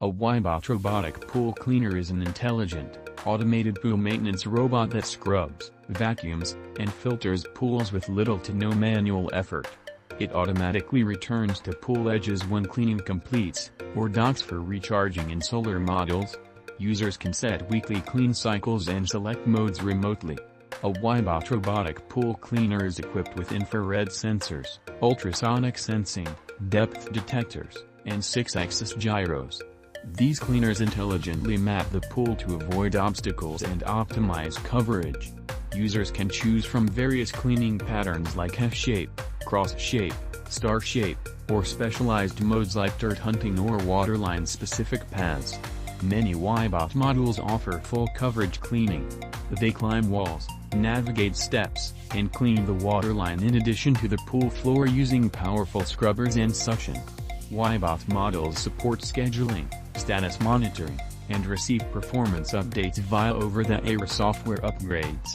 A Wybot robotic pool cleaner is an intelligent, automated pool maintenance robot that scrubs, vacuums, and filters pools with little to no manual effort. It automatically returns to pool edges when cleaning completes, or docks for recharging in solar modules. Users can set weekly clean cycles and select modes remotely. A Wybot robotic pool cleaner is equipped with infrared sensors, ultrasonic sensing, depth detectors, and 6-axis gyros. These cleaners intelligently map the pool to avoid obstacles and optimize coverage. Users can choose from various cleaning patterns like F-shape, cross-shape, star shape, or specialized modes like dirt hunting or waterline-specific paths. Many Wybot models offer full coverage cleaning. They climb walls, navigate steps, and clean the waterline in addition to the pool floor using powerful scrubbers and suction. Wybot models support scheduling, status monitoring, and receive performance updates via over-the-air software upgrades.